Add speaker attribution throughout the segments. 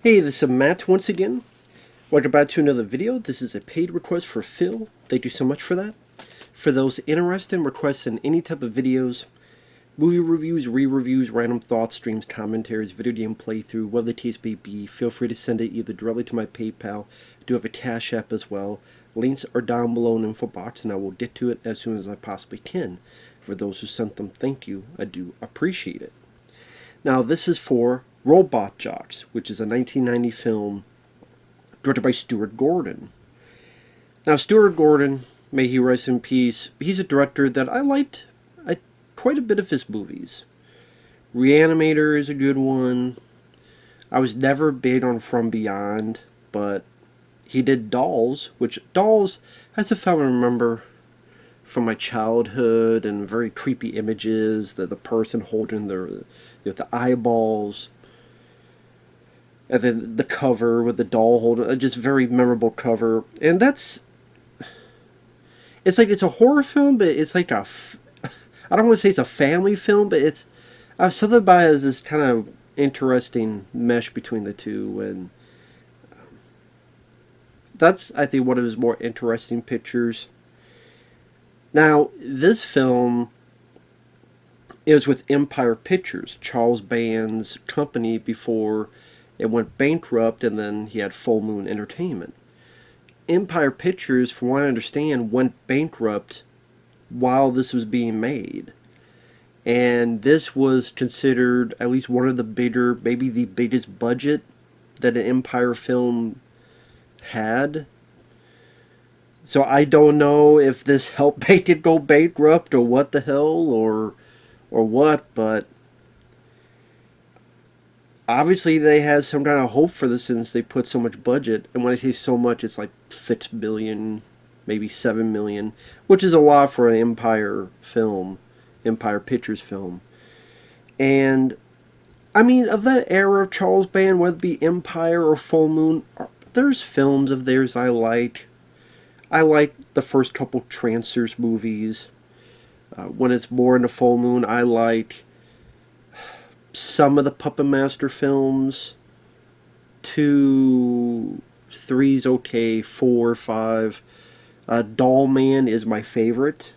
Speaker 1: Hey, this is Matt once again. Welcome back to another video. This is a paid request for Phil. Thank you so much for that. For those interested in requesting any type of videos, movie reviews, re-reviews, random thoughts, streams, commentaries, video game playthrough, whatever the case may be, feel free to send it either directly to my PayPal. I do have a Cash App as well. Links are down below in the info box, and I will get to it as soon as I possibly can. For those who sent them, thank you. I do appreciate it. Now, this is for Robot Jox, which is a 1990 film directed by Stuart Gordon. Now, Stuart Gordon, may he rest in peace, he's a director that I liked quite a bit of his movies. Reanimator is a good one. I was never big on From Beyond, but he did Dolls, which Dolls, as a film I remember from my childhood, and very creepy images, the person holding the eyeballs, and then the cover with the doll holding, just very memorable cover. And it's like it's a horror film, but it's like I don't want to say it's a family film, but it's I have something about it as this kind of interesting mesh between the two, and that's, I think, one of his more interesting pictures. Now, this film is with Empire Pictures, Charles Band's company, before it went bankrupt, and then he had Full Moon Entertainment. Empire Pictures, from what I understand, went bankrupt while this was being made. And this was considered at least one of the bigger, maybe the biggest budget that an Empire film had. So I don't know if this helped make it go bankrupt or what the hell or what, but obviously they had some kind of hope for this since they put so much budget. And when I say so much, it's like $6 billion, maybe $7 million, which is a lot for an Empire film, Empire Pictures film. And I mean, of that era of Charles Band, whether it be Empire or Full Moon, there's films of theirs I like. I like the first couple Trancers movies. When it's more into Full Moon, I like some of the Puppet Master films. 2, 3's okay, 4, 5. Doll Man is my favorite,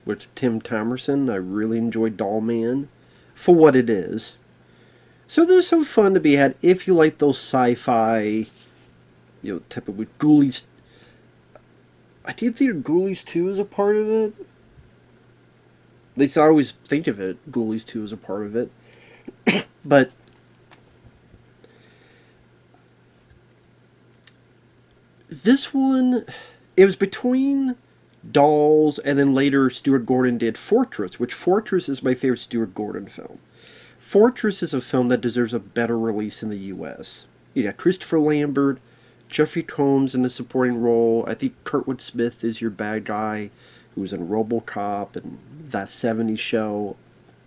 Speaker 1: with Tim Thomerson. I really enjoy Doll Man for what it is. So there's some fun to be had if you like those sci-fi, type of with Ghoulies. I did think Ghoulies 2 is a part of it. At least I always think of it, Ghoulies 2 is a part of it. But this one, it was between Dolls, and then later Stuart Gordon did Fortress, which Fortress is my favorite Stuart Gordon film. Fortress is a film that deserves a better release in the U.S. You got Christopher Lambert, Jeffrey Combs in the supporting role. I think Kurtwood Smith is your bad guy, who was in RoboCop and That 70s Show,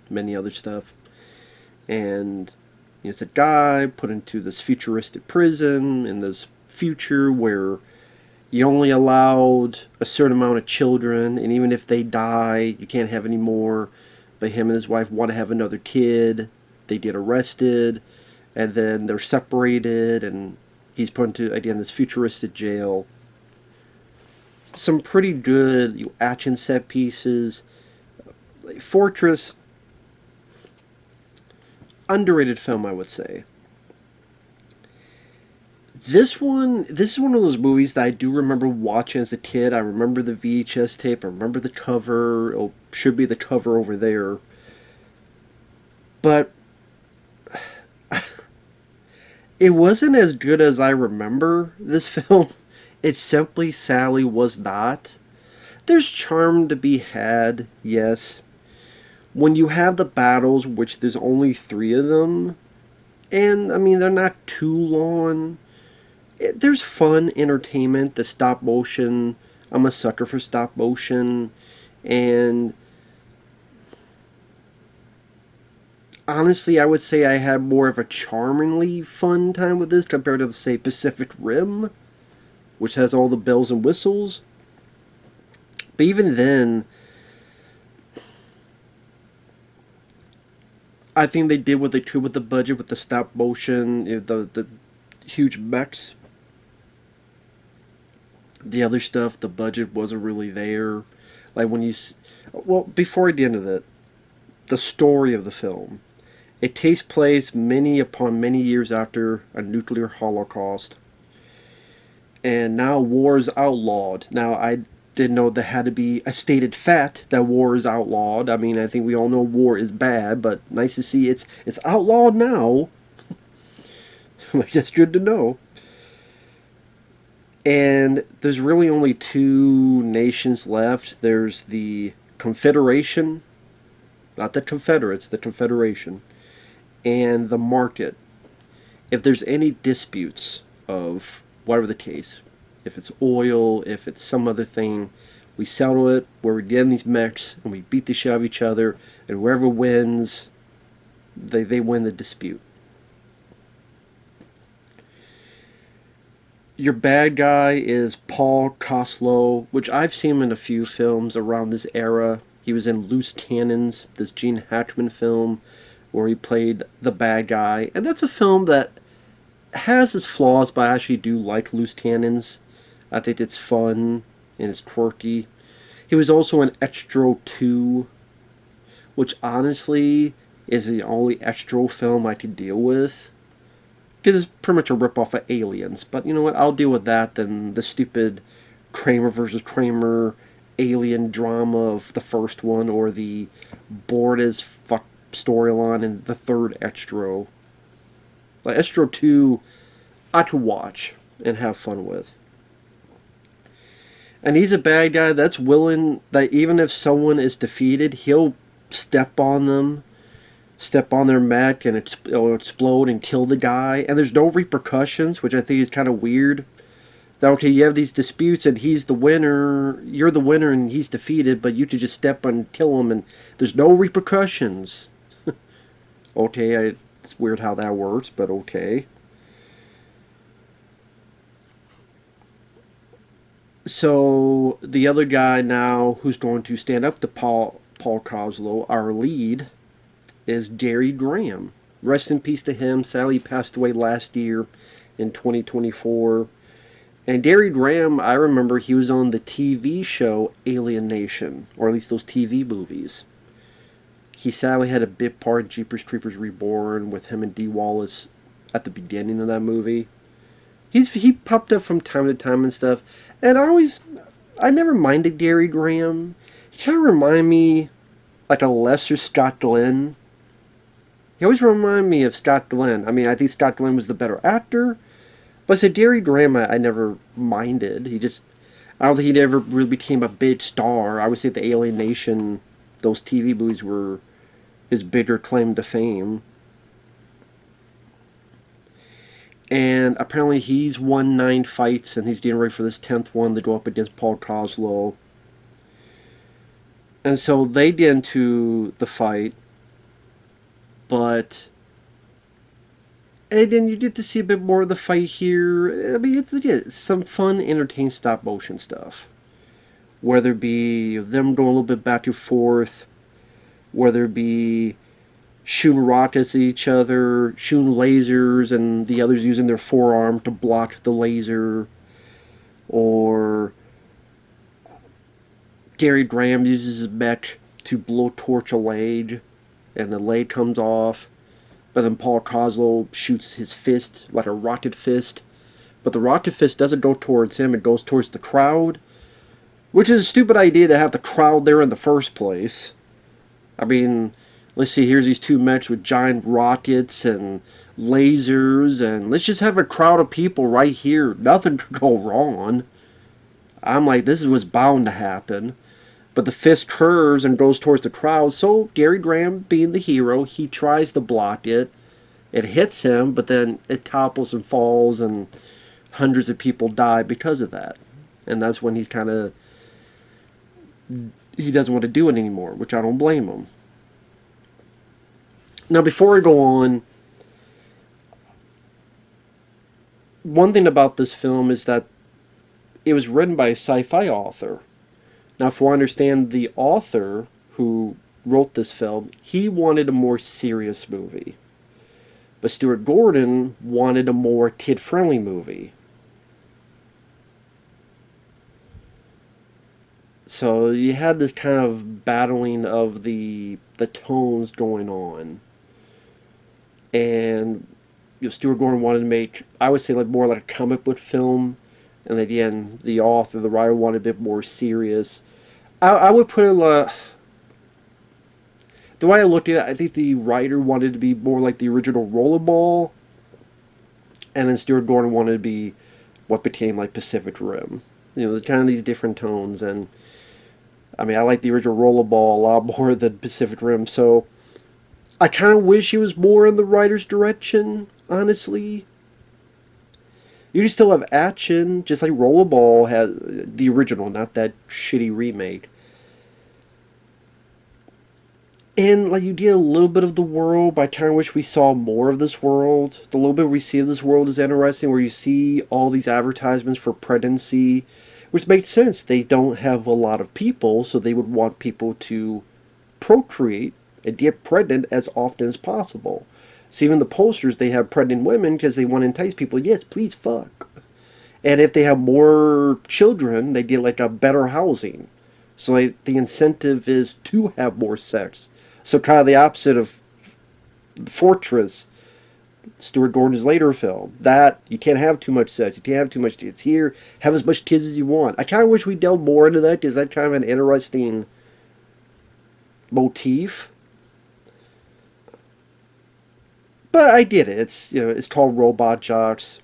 Speaker 1: many other stuff. And it's a guy put into this futuristic prison in this future where you only allowed a certain amount of children, and even if they die, you can't have any more. But him and his wife want to have another kid. They get arrested, and then they're separated, and he's put into, again, this futuristic jail. Some pretty good action set pieces. Fortress, underrated film, I would say. This is one of those movies that I do remember watching as a kid. I remember the VHS tape. I remember the cover. It should be the cover over there. But it wasn't as good as I remember this film. It simply, sadly, was not. There's charm to be had, yes. When you have the battles, which there's only 3 of them, and, I mean, they're not too long. There's fun entertainment, the stop motion. I'm a sucker for stop motion. And honestly, I would say I had more of a charmingly fun time with this compared to, say, Pacific Rim, which has all the bells and whistles. But even then, I think they did what they could with the budget, with the stop motion, huge mechs. The other stuff, the budget wasn't really there. Like when you, well, before I get into that, the story of the film. It takes place many years after a nuclear holocaust. And now war is outlawed. Now, I didn't know there had to be a stated fact that war is outlawed. I mean, I think we all know war is bad, but nice to see it's outlawed now. That's good to know. And there's really only two nations left. There's the Confederation, not the Confederates, the Confederation, and the market. If there's any disputes of whatever the case, if it's oil, if it's some other thing, we settle it where we get in these mechs and we beat the shit out of each other, and whoever wins, they win the dispute. Your bad guy is Paul Koslo, which I've seen him in a few films around this era. He was in Loose Cannons, this Gene Hackman film, where he played the bad guy. And that's a film that has its flaws, but I actually do like Loose Cannons. I think it's fun and it's quirky. He was also in Extra 2, which honestly is the only Extra film I could deal with. Because it's pretty much a ripoff of Aliens. But you know what? I'll deal with that than the stupid Kramer versus Kramer alien drama of the first one, or the bored as fuck storyline in the third Extra. Like Extra 2, I could watch and have fun with. And he's a bad guy that's willing that even if someone is defeated, he'll step on them, step on their mech, and it'll explode and kill the guy. And there's no repercussions, which I think is kind of weird. That, okay, you have these disputes and he's the winner, you're the winner and he's defeated, but you could just step on and kill him and there's no repercussions. Okay, it's weird how that works, but okay. So the other guy now who's going to stand up to Paul Koslo, our lead, is Gary Graham. Rest in peace to him. Sadly, he passed away last year in 2024. And Gary Graham, I remember he was on the TV show Alien Nation, or at least those TV movies. He sadly had a bit part in Jeepers Creepers Reborn with him and Dee Wallace at the beginning of that movie. He popped up from time to time and stuff, and I never minded Gary Graham. He kind of reminded me like a lesser Scott Glenn. He always reminded me of Scott Glenn. I mean, I think Scott Glenn was the better actor, but I said Gary Graham I never minded. I don't think he ever really became a big star. I would say the Alien Nation, those TV movies were his bigger claim to fame. And apparently he's won 9 fights, and he's getting ready for this 10th one to go up against Paul Koslo. And so they get into the fight, and then you get to see a bit more of the fight here. I mean, it's some fun, entertaining stop-motion stuff. Whether it be them going a little bit back and forth, whether it be shooting rockets at each other, shooting lasers, and the others using their forearm to block the laser, or Gary Graham uses his mech to blowtorch a leg, and the leg comes off, but then Paul Koslo shoots his fist like a rocket fist, but the rocket fist doesn't go towards him, it goes towards the crowd, which is a stupid idea to have the crowd there in the first place. I mean, let's see, here's these two mechs with giant rockets and lasers, and let's just have a crowd of people right here. Nothing could go wrong. I'm like, this is what's bound to happen. But the fist curves and goes towards the crowd, so Gary Graham, being the hero, he tries to block it. It hits him, but then it topples and falls, and hundreds of people die because of that. And that's when he doesn't want to do it anymore, which I don't blame him. Now, before I go on, one thing about this film is that it was written by a sci-fi author. Now, if I understand, the author who wrote this film, he wanted a more serious movie. But Stuart Gordon wanted a more kid-friendly movie. So you had this kind of battling of the tones going on. And Stuart Gordon wanted to make, I would say, like more like a comic book film, and again, the author, the writer, wanted a bit more serious. I would put it the way I looked at it, I think the writer wanted to be more like the original Rollerball, and then Stuart Gordon wanted to be what became like Pacific Rim. There's kind of these different tones, and I mean, I like the original Rollerball a lot more than Pacific Rim, so I kind of wish it was more in the writer's direction, honestly. You can still have action, just like Rollerball has the original, not that shitty remake. And like you did a little bit of the world, but I kind of wish we saw more of this world. The little bit we see of this world is interesting, where you see all these advertisements for pregnancy, which makes sense. They don't have a lot of people, so they would want people to procreate and get pregnant as often as possible. So even the posters, they have pregnant women because they want to entice people. Yes, please fuck. And if they have more children, they get like a better housing. So like, the incentive is to have more sex. So kind of the opposite of Fortress, Stuart Gordon's later film. That you can't have too much sex. You can't have too much kids. Here, have as much kids as you want. I kind of wish we delved more into that because that's kind of an interesting motif. But I did it. It's called Robot Jocks,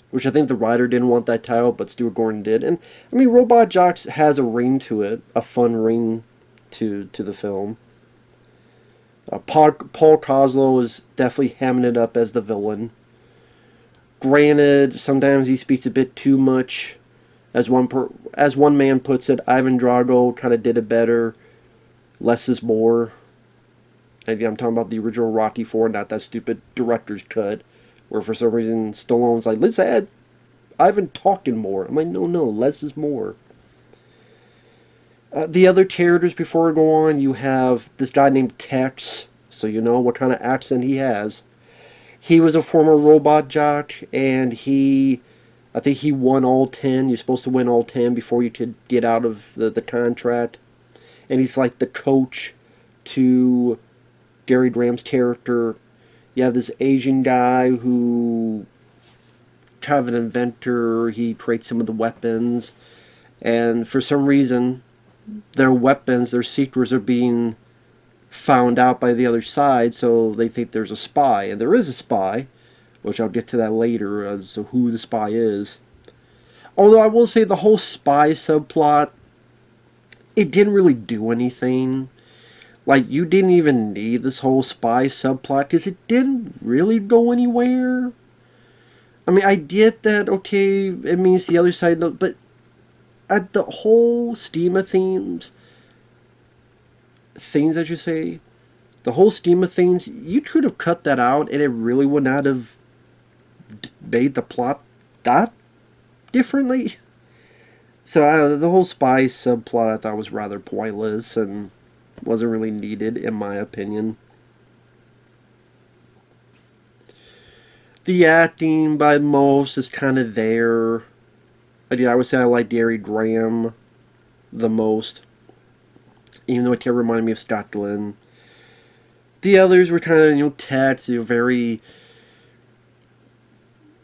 Speaker 1: which I think the writer didn't want that title, but Stuart Gordon did. And I mean, Robot Jocks has a ring to it, a fun ring to the film. Paul Koslo is definitely hamming it up as the villain. Granted, sometimes he speaks a bit too much. As one man puts it, Ivan Drago kind of did it better. Less is more. And I'm talking about the original Rocky IV, not that stupid director's cut, where for some reason Stallone's like, let's add Ivan talking more. I'm like, no, less is more. The other characters, before we go on, you have this guy named Tex, so you know what kind of accent he has. He was a former robot jock, and I think he won all 10. You're supposed to win all 10 before you could get out of the contract. And he's like the coach to Gary Graham's character. You have this Asian guy who kind of an inventor. He creates some of the weapons, and for some reason their weapons, their secrets are being found out by the other side, so they think there's a spy, and there is a spy, which I'll get to that later as to who the spy is. Although I will say the whole spy subplot, it didn't really do anything. Like, you didn't even need this whole spy subplot because it didn't really go anywhere. I mean, I get that, okay, it means the other side, but at the whole scheme of things I should say, the whole scheme of things, you could have cut that out and it really would not have made the plot that differently. So the whole spy subplot I thought was rather pointless and wasn't really needed, in my opinion. The acting by most is kind of there. I would say I like Gary Graham the most, even though it kept reminding me of Scott Glenn. The others were kind of, text, very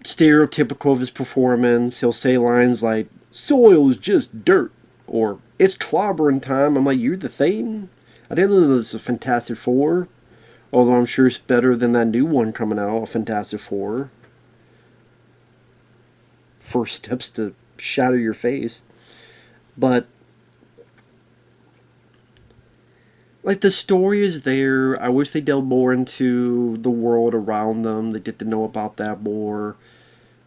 Speaker 1: stereotypical of his performance. He'll say lines like, "Soil is just dirt," or "It's clobbering time." I'm like, you're the thing? I didn't know this was a Fantastic Four. Although I'm sure it's better than that new one coming out, a Fantastic Four. First steps to shatter your face. But like, the story is there. I wish they delved more into the world around them. They get to know about that more.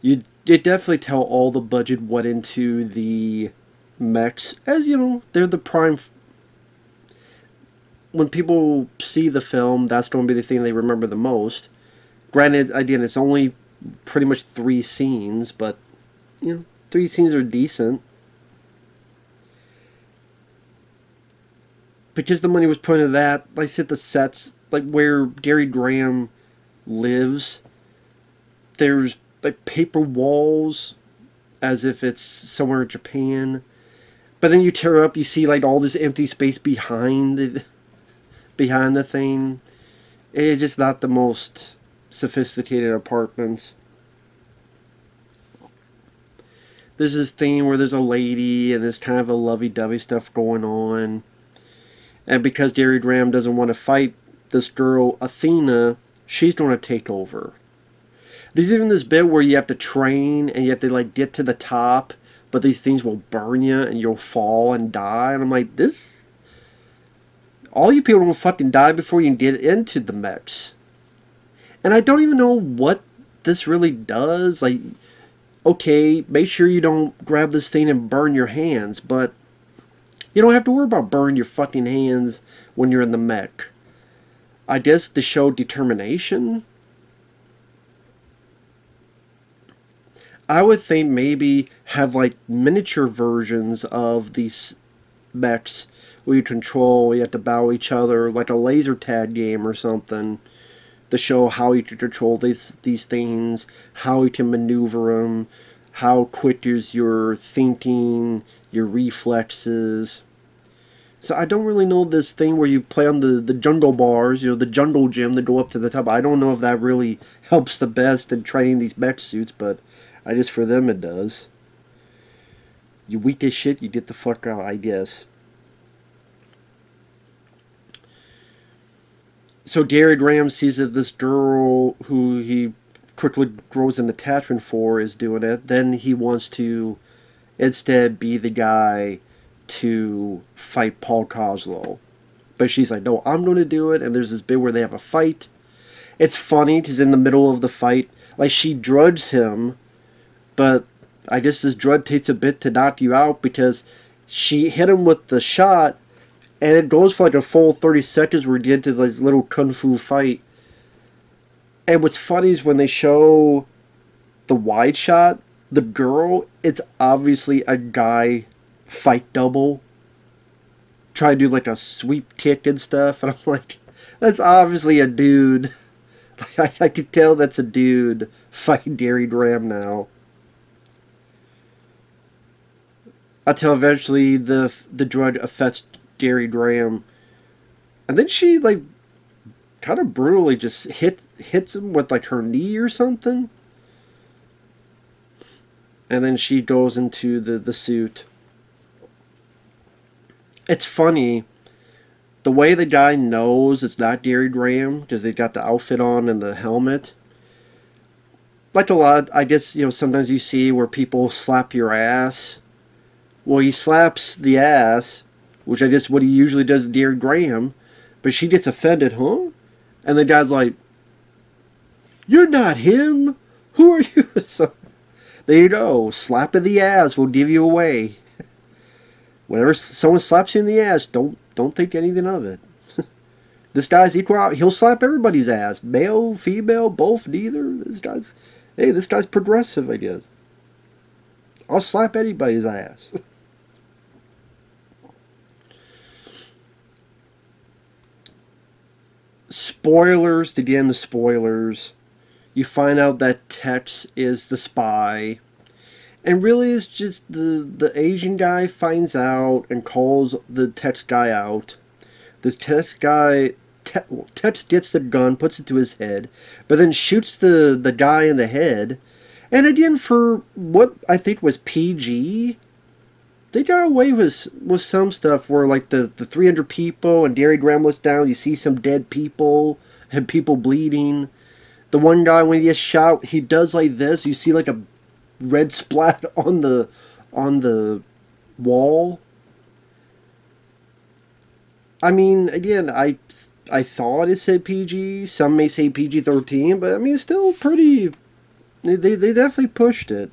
Speaker 1: You definitely tell all the budget went into the mechs. As they're the prime. When people see the film, that's going to be the thing they remember the most. Granted, again, it's only pretty much 3 scenes, but 3 scenes are decent. Because the money was put into that, like I said, the sets, like where Gary Graham lives. There's like paper walls as if it's somewhere in Japan. But then you tear up, you see like all this empty space behind the thing. It's just not the most sophisticated apartments. There's this thing where there's a lady and there's kind of a lovey-dovey stuff going on. And because Gary Graham doesn't want to fight this girl, Athena, she's going to take over. There's even this bit where you have to train and you have to like get to the top, but these things will burn you and you'll fall and die. And I'm like, this... all you people will fucking die before you can get into the mechs. And I don't even know what this really does. Like, okay, make sure you don't grab this thing and burn your hands, but you don't have to worry about burning your fucking hands when you're in the mech. I guess to show determination. I would think maybe have like miniature versions of these mechs where you control, you have to battle each other, like a laser tag game or something, to show how you can control these things, how you can maneuver them, how quick is your thinking, your reflexes. So I don't really know this thing where you play on the jungle bars, you know, the jungle gym that go up to the top. I don't know if that really helps the best in training these mech suits, but I guess for them it does. You weak as shit, you get the fuck out, I guess. So Gary Graham sees that this girl who he quickly grows an attachment for is doing it. Then he wants to instead be the guy to fight Paul Koslo. But she's like, no, I'm going to do it. And there's this bit where they have a fight. It's funny because in the middle of the fight, like she drugs him, but I guess this drug takes a bit to knock you out because she hit him with the shot. And it goes for like a full 30 seconds where you get into this little kung fu fight. And what's funny is when they show the wide shot, the girl, it's obviously a guy fight double. Try to do like a sweep kick and stuff. And I'm like, that's obviously a dude. I could tell that's a dude fighting Gary Graham now. Until eventually the drug affects Gary Graham, and then she like kind of brutally just hits him with like her knee or something, and then she goes into the suit. It's funny the way the guy knows it's not Gary Graham because they got the outfit on and the helmet. Like a lot, I guess, you know, sometimes you see where people slap your ass. Well, he slaps the ass, which I guess what he usually does to Gary Graham, but she gets offended, huh? And the guy's like, you're not him. Who are you? So, there you go. Slapping the ass will give you away. Whenever someone slaps you in the ass, don't think anything of it. This guy's equal. He'll slap everybody's ass. Male, female, both, neither. This guy's progressive, I guess. I'll slap anybody's ass. Spoilers, to get into spoilers, you find out that Tex is the spy. And really it's just the Asian guy finds out and calls the Tex guy out. This Tex guy, Tex gets the gun, puts it to his head, but then shoots the guy in the head. And again, for what I think was PG, they got away with some stuff where like the 300 people and Gary Graham looks down, you see some dead people and people bleeding. The one guy, when he gets shot, he does like this. You see like a red splat on the wall. I mean, again, I thought it said PG. Some may say PG-13, but I mean, it's still pretty... They definitely pushed it.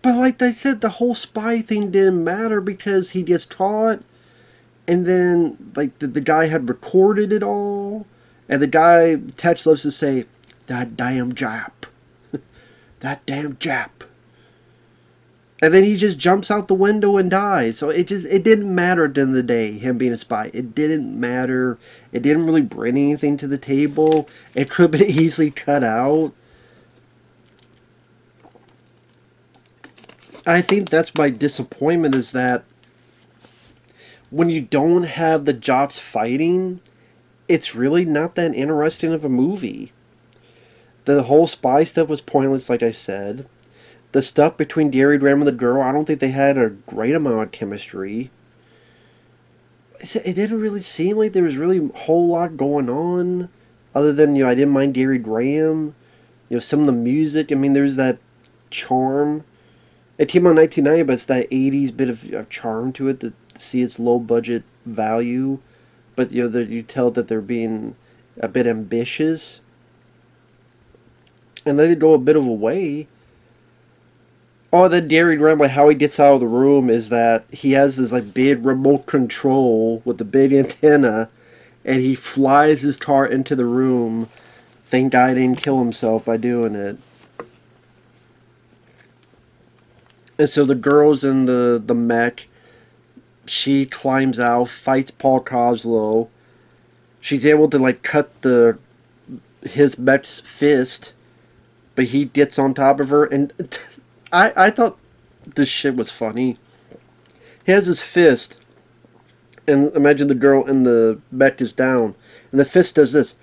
Speaker 1: But like I said, the whole spy thing didn't matter because he gets caught. And then, like, the guy had recorded it all. And the guy, Tex loves to say, that damn Jap. That damn Jap. And then he just jumps out the window and dies. So it didn't matter at the end of the day, him being a spy. It didn't matter. It didn't really bring anything to the table. It could have been easily cut out. I think that's my disappointment, is that when you don't have the Jots fighting, it's really not that interesting of a movie. The whole spy stuff was pointless, like I said. The stuff between Gary Graham and the girl, I don't think they had a great amount of chemistry. It didn't really seem like there was really a whole lot going on, other than, I didn't mind Gary Graham. Some of the music, there's that charm. It came out in 1990, but it's that 80s bit of charm to it, to see its low budget value. But you tell that they're being a bit ambitious. And then they go a bit of a way. Oh, then Gary Graham, how he gets out of the room is that he has this big remote control with the big antenna, and he flies his car into the room. Thank God he didn't kill himself by doing it. And so the girl's in the mech. She climbs out, fights Paul Koslo. She's able to cut his mech's fist, but he gets on top of her, and I thought this shit was funny. He has his fist, and imagine the girl in the mech is down, and the fist does this,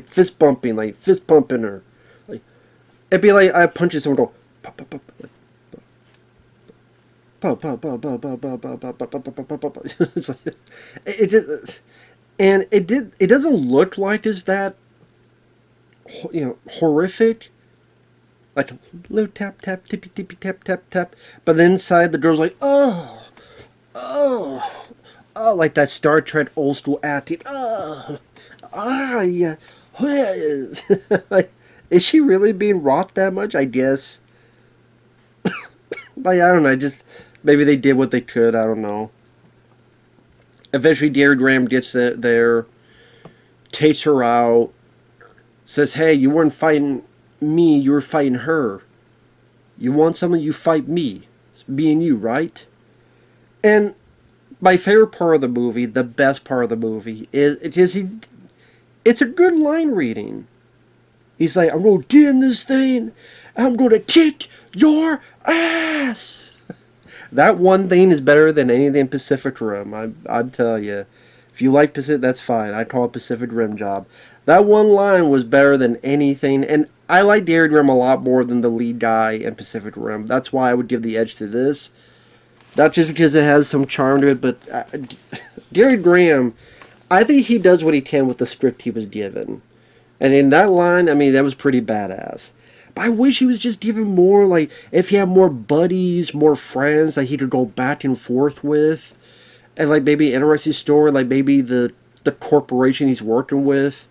Speaker 1: fist bumping her. It'd be like I punch someone, go pop, pop, pop, pop, pop, pop, pop, pop, pop, pop, pop, pop. It's like, it just, and it doesn't look like it's that horrific. Like a little tap tap tippy tippy tap tap tap, but then inside the girl's like, oh, like that Star Trek old school acting. Yeah, like, is she really being rocked that much? I guess. I don't know. Maybe they did what they could. I don't know. Eventually, Gary Graham gets there, takes her out, says, "Hey, you weren't fighting me. You were fighting her. You want something? You fight me. It's me and you, right?" And my favorite part of the movie, the best part of the movie, it's a good line reading. He's like, "I'm going to get in this thing. I'm going to kick your ass." That one thing is better than anything Pacific Rim. I'm telling you. If you like Pacific, that's fine. I call it Pacific Rim job. That one line was better than anything. And I like Gary Graham a lot more than the lead guy in Pacific Rim. That's why I would give the edge to this. Not just because it has some charm to it, but Gary Graham, I think he does what he can with the script he was given. And in that line, that was pretty badass. But I wish he was just given more, if he had more buddies, more friends that he could go back and forth with. And, maybe an interesting story, maybe the corporation he's working with.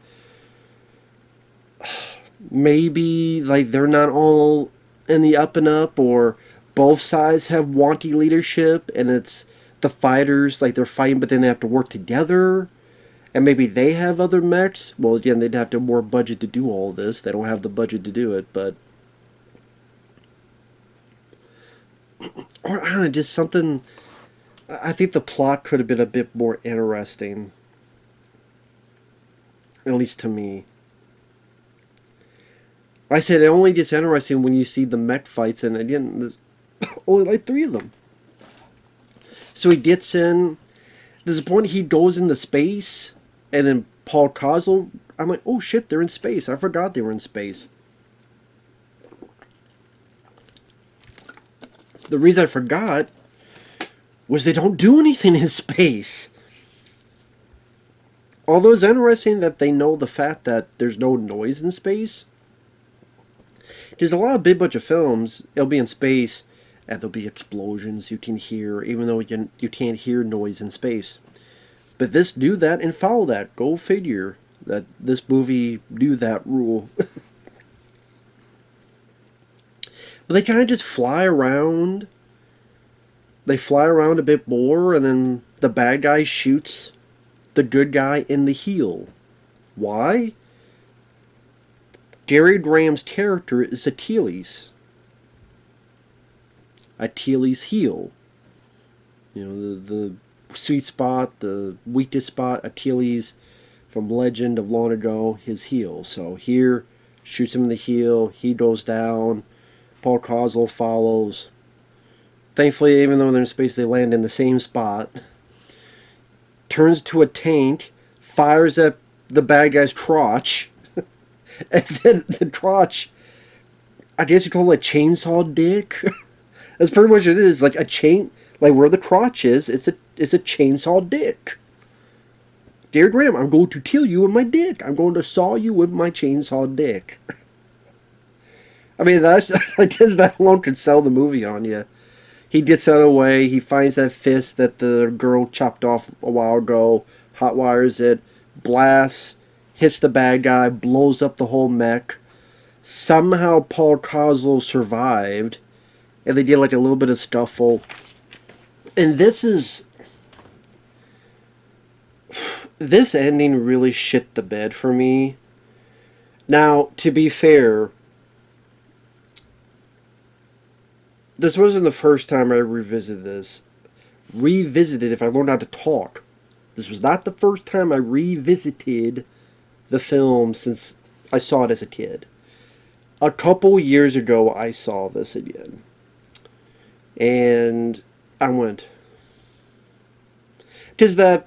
Speaker 1: Maybe, they're not all in the up and up, or both sides have wonky leadership, and it's the fighters, they're fighting, but then they have to work together. And maybe they have other mechs. Well, again, they'd have to have more budget to do all this. They don't have the budget to do it, but... Or, I don't know, just something... I think the plot could have been a bit more interesting. At least to me. I said it only gets interesting when you see the mech fights, and again, there's only 3 of them. So he gets in... There's a point he goes into space... And then Paul Koslo, I'm like, oh shit, they're in space. I forgot they were in space. The reason I forgot was they don't do anything in space. Although it's interesting that they know the fact that there's no noise in space. There's a lot of big budget films, it'll be in space, and there'll be explosions you can hear, even though you can't hear noise in space. But this knew that and follow that. Go figure that this movie knew that rule. But they kind of just fly around. They fly around a bit more, and then the bad guy shoots the good guy in the heel. Why? Gary Graham's character is Achilles. Achilles' heel. You know, the sweet spot, the weakest spot, Achilles from Legend of long ago, his heel. So here, shoots him in the heel, he goes down, Paul Koslo follows. Thankfully, even though they're in space, they land in the same spot. Turns to a tank, fires at the bad guy's crotch, and then the crotch, I guess you call it a chainsaw dick. That's pretty much what it is. Like a chain, like where the crotch is, it's a chainsaw dick. Dear Graham, I'm going to kill you with my dick. I'm going to saw you with my chainsaw dick. I mean, that's I guess that alone could sell the movie on you. He gets out of the way. He finds that fist that the girl chopped off a while ago. Hot wires it. Blasts. Hits the bad guy. Blows up the whole mech. Somehow Paul Koslo survived. And they did like a little bit of scuffle. And this ending really shit the bed for me. Now, to be fair, this wasn't the first time I revisited this. Revisited if I learned how to talk. This was not the first time I revisited the film since I saw it as a kid. A couple years ago, I saw this again. And I went, because the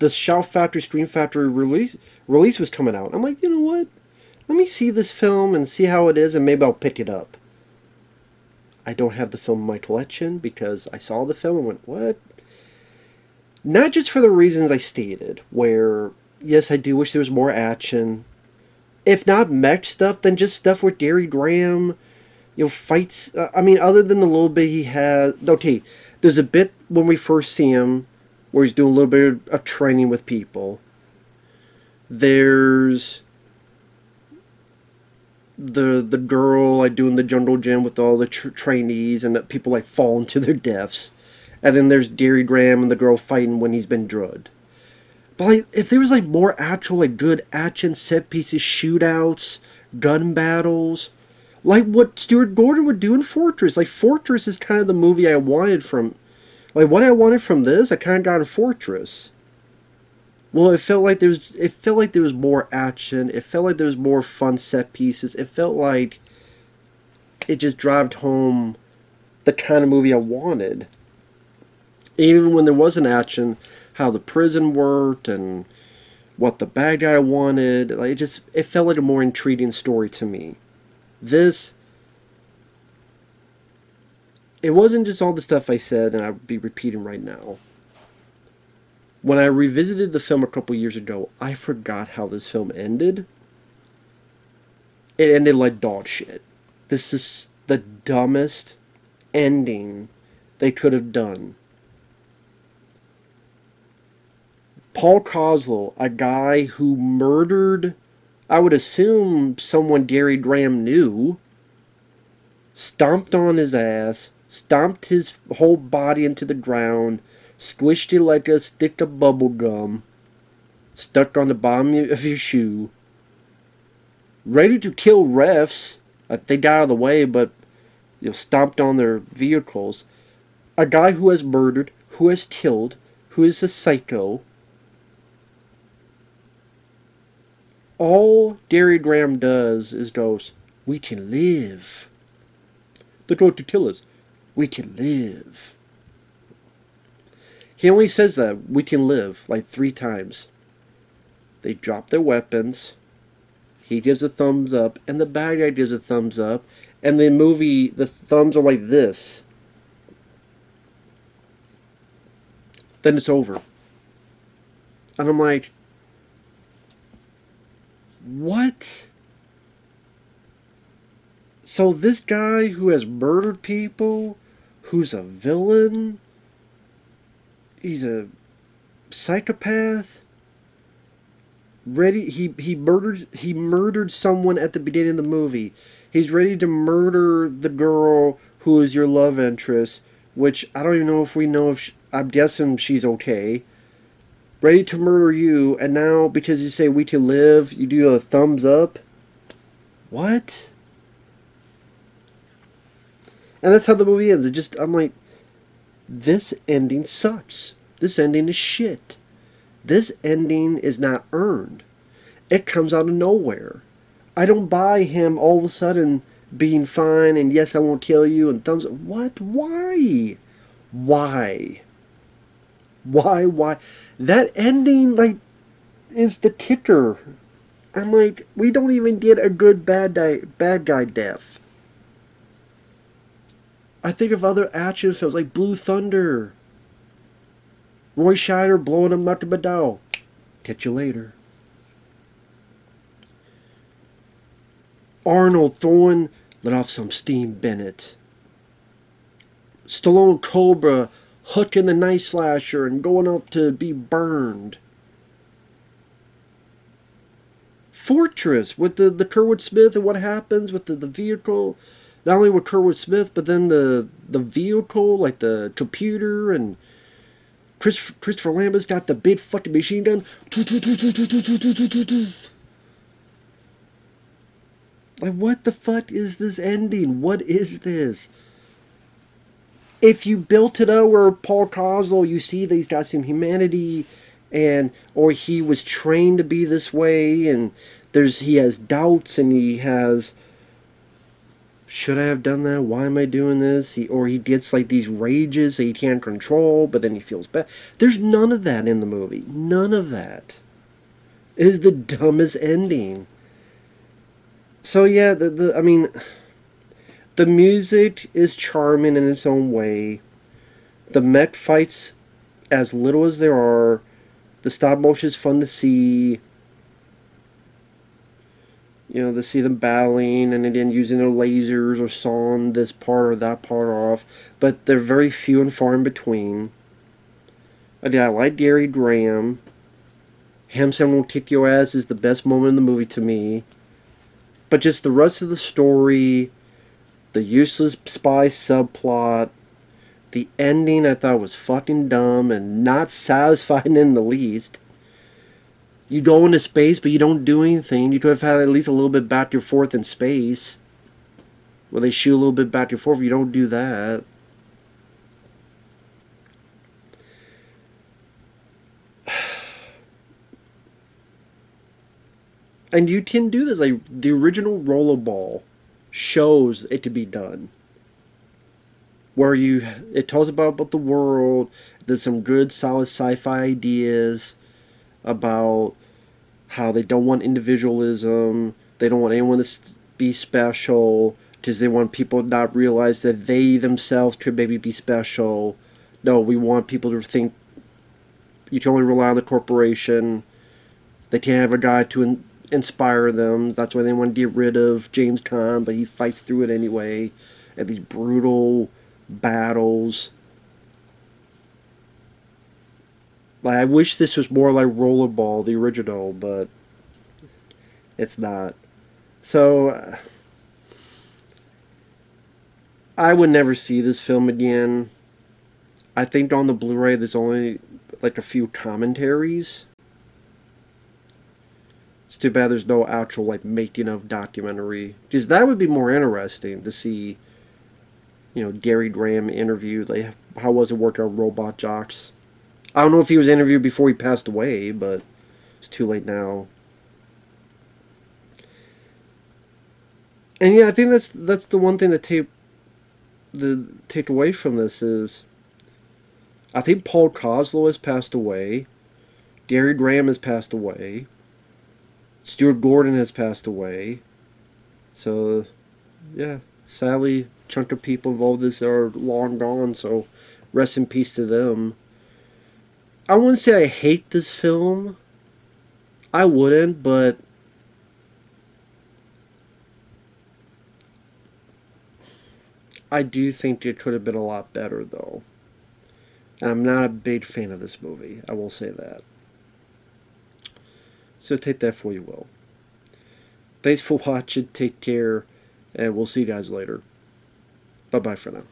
Speaker 1: Shout Factory, Scream Factory release was coming out. I'm like, you know what? Let me see this film and see how it is, and maybe I'll pick it up. I don't have the film in my collection because I saw the film and went, what? Not just for the reasons I stated, where, yes, I do wish there was more action. If not mech stuff, then just stuff with Gary Graham, fights. I mean, other than the little bit he had. Okay, there's a bit when we first see him where he's doing a little bit of training with people. There's the girl like doing the jungle gym with all the trainees, and that people like falling to their deaths. And then there's Gary Graham and the girl fighting when he's been drugged. But like, if there was like more actual like good action set pieces, shootouts, gun battles, like what Stuart Gordon would do in Fortress. Like Fortress is kind of the movie I wanted from, like what I wanted from this, I kind of got in Fortress. Well, it felt like there was more action. It felt like there was more fun set pieces. It felt like it just drove home the kind of movie I wanted. Even when there wasn't action, how the prison worked and what the bad guy wanted, like it felt like a more intriguing story to me. This, it wasn't just all the stuff I said, and I'll be repeating right now. When I revisited the film a couple years ago, I forgot how this film ended. It ended like dog shit. This is the dumbest ending they could have done. Paul Koslo, a guy who murdered, I would assume someone Gary Graham knew, stomped on his ass, stomped his whole body into the ground, squished it like a stick of bubble gum, stuck on the bottom of your shoe, ready to kill refs. They got out of the way, but stomped on their vehicles. A guy who has murdered, who has killed, who is a psycho. All Gary Graham does is goes, we can live. They're going to kill us. We can live. He only says that, we can live, like 3 times. They drop their weapons. He gives a thumbs up, and the bad guy gives a thumbs up. And the movie, the thumbs are like this. Then it's over. And I'm like, what? So this guy who has murdered people, who's a villain, he's a psychopath. He murdered someone at the beginning of the movie. He's ready to murder the girl who is your love interest, which I don't even know if we know if I'm guessing she's okay. Ready to murder you, and now because you say we can live, you do a thumbs up? What? And that's how the movie ends. I'm like, this ending sucks. This ending is shit. This ending is not earned. It comes out of nowhere. I don't buy him all of a sudden being fine and yes, I won't kill you and thumbs up. What? Why? Why? Why? That ending, like, is the kicker. I'm like, we don't even get a good bad guy death. I think of other action films like Blue Thunder. Roy Scheider blowing him up to Badow. Catch you later. Arnold throwing, let off some steam, Bennett. Stallone Cobra hooking the Night Slasher and going up to be burned. Fortress with the Kurtwood Smith and what happens with the vehicle. Not only with Kurtwood Smith, but then the vehicle, like the computer, and Christopher Lambert's got the big fucking machine gun. Like, what the fuck is this ending? What is this? If you built it up where Paul Koslo, you see that he's got some humanity, or he was trained to be this way, and he has doubts, and he has, should I have done that? Why am I doing this? He gets like these rages that he can't control, but then he feels bad. There's none of that in the movie. None of that. It is the dumbest ending. So yeah, I mean, the music is charming in its own way. The mech fights, as little as there are, the stop motion is fun to see. You know, to see them battling and then using their lasers or sawing this part or that part off. But they're very few and far in between. I like Gary Graham. Him saying "won't kick your ass" is the best moment in the movie to me. But just the rest of the story, the useless spy subplot, the ending I thought was fucking dumb and not satisfying in the least. You go into space, but you don't do anything. You could have had at least a little bit back and forth in space. Where they shoot a little bit back and forth, you don't do that. And you can do this. Like, the original Rollerball shows it to be done. Where it tells about the world. There's some good, solid sci-fi ideas about how they don't want individualism. They don't want anyone to be special. Because they want people to not realize that they themselves could maybe be special. No, we want people to think you can only rely on the corporation. They can't have a guy to inspire them. That's why they want to get rid of James Caan, but he fights through it anyway. And these brutal battles. Like, I wish this was more like Rollerball, the original, but it's not. So, I would never see this film again. I think on the Blu-ray there's only like a few commentaries. It's too bad there's no actual like making of documentary, because that would be more interesting to see. You know, Gary Graham interviewed, like, how was it working on Robot Jox? I don't know if he was interviewed before he passed away, but it's too late now. And yeah, I think that's the one thing that take away from this is, I think Paul Koslo has passed away, Gary Graham has passed away, Stuart Gordon has passed away. So, yeah, sadly, a chunk of people involved in this are long gone, so rest in peace to them. I wouldn't say I hate this film. I wouldn't, but I do think it could have been a lot better, though. And I'm not a big fan of this movie, I will say that. So take that for you will. Thanks for watching, take care, and we'll see you guys later. Bye-bye for now.